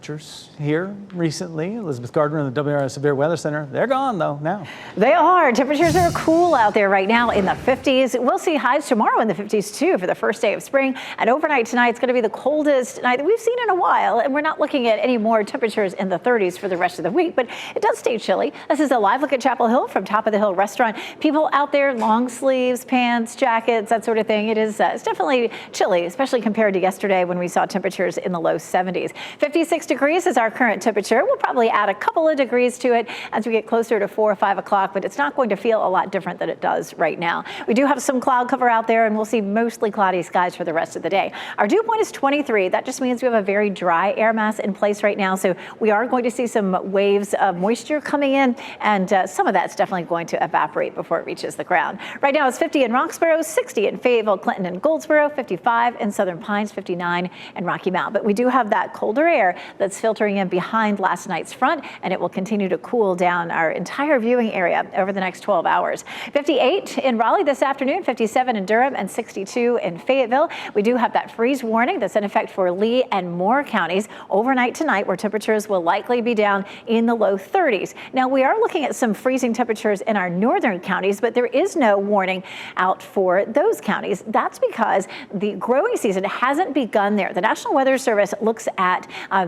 temperatures here recently. Elizabeth Gardner in the WRAL Severe Weather Center. They're gone though now. They are. Temperatures are cool out there right now in the 50s. We'll see highs tomorrow in the 50s too for the first day of spring. And overnight tonight, it's going to be the coldest night that we've seen in a while. And we're not looking at any more temperatures in the 30s for the rest of the week, but it does stay chilly. This is a live look at Chapel Hill from Top of the Hill restaurant. People out there, long sleeves, pants, jackets, that sort of thing. It's definitely chilly, especially compared to yesterday when we saw temperatures in the low 70s. 56 degrees is our current temperature. We'll probably add a couple of degrees to it as we get closer to 4 or 5 o'clock, but it's not going to feel a lot different than it does right now. We do have some cloud cover out there, and we'll see mostly cloudy skies for the rest of the day. Our dew point is 23. That just means we have a very dry air mass in place right now, so we are going to see some waves of moisture coming in, and some of that's definitely going to evaporate before it reaches the ground. Right now it's 50 in Roxborough, 60 in Fayetteville, Clinton, and Goldsboro, 55 in Southern Pines, 59 in Rocky Mount. But we do have that colder air that's filtering in behind last night's front, and it will continue to cool down our entire viewing area over the next 12 hours. 58 in Raleigh this afternoon, 57 in Durham, and 62 in Fayetteville. We do have that freeze warning that's in effect for Lee and Moore counties overnight tonight, where temperatures will likely be down in the low 30s. Now, we are looking at some freezing temperatures in our northern counties, but there is no warning out for those counties. That's because the growing season hasn't begun there. The National Weather Service looks at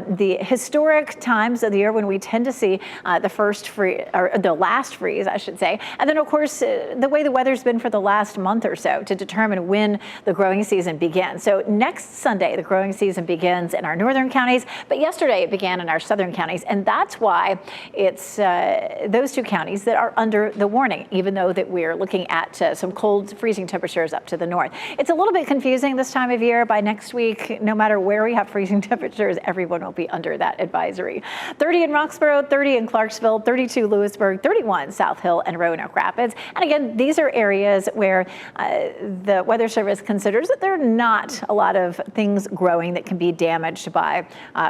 the historic times of the year when we tend to see the first freeze, or the last freeze, I should say. And then, of course, the way the weather's been for the last month or so to determine when the growing season begins. So next Sunday, the growing season begins in our northern counties, but yesterday it began in our southern counties. And that's why it's those two counties that are under the warning, even though that we're looking at some cold freezing temperatures up to the north. It's a little bit confusing this time of year. By next week, no matter where we have freezing temperatures, everyone will be under that advisory. 30 in Roxborough, 30 in Clarksville, 32 Lewisburg, 31 South Hill and Roanoke Rapids. And again, these are areas where the Weather Service considers that there are not a lot of things growing that can be damaged by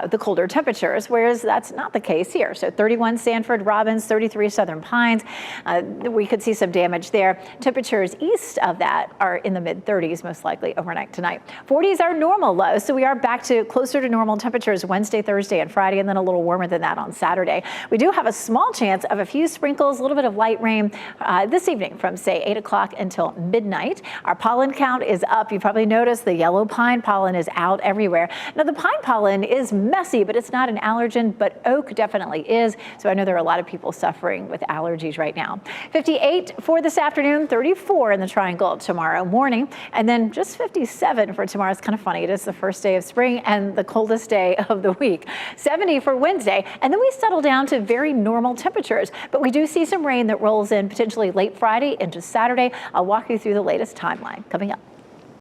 the colder temperatures, whereas that's not the case here. So 31 Sanford, Robbins, 33 Southern Pines. We could see some damage there. Temperatures east of that are in the mid 30s, most likely overnight tonight. 40s are normal low, so we are back to closer to normal temperatures Wednesday, Thursday, and Friday, and then a little warmer than that on Saturday. We do have a small chance of a few sprinkles, a little bit of light rain this evening from, say, 8 o'clock until midnight. Our pollen count is up. You probably noticed the yellow pine pollen is out everywhere. Now, the pine pollen is messy, but it's not an allergen, but oak definitely is. So I know there are a lot of people suffering with allergies right now. 58 for this afternoon, 34 in the Triangle tomorrow morning, and then just 57 for tomorrow. It's kind of funny. It is the first day of spring and the coldest day of the week. 70 for Wednesday, and then we settle down to very normal temperatures. But we do see some rain that rolls in potentially late Friday into Saturday. I'll walk you through the latest timeline coming up.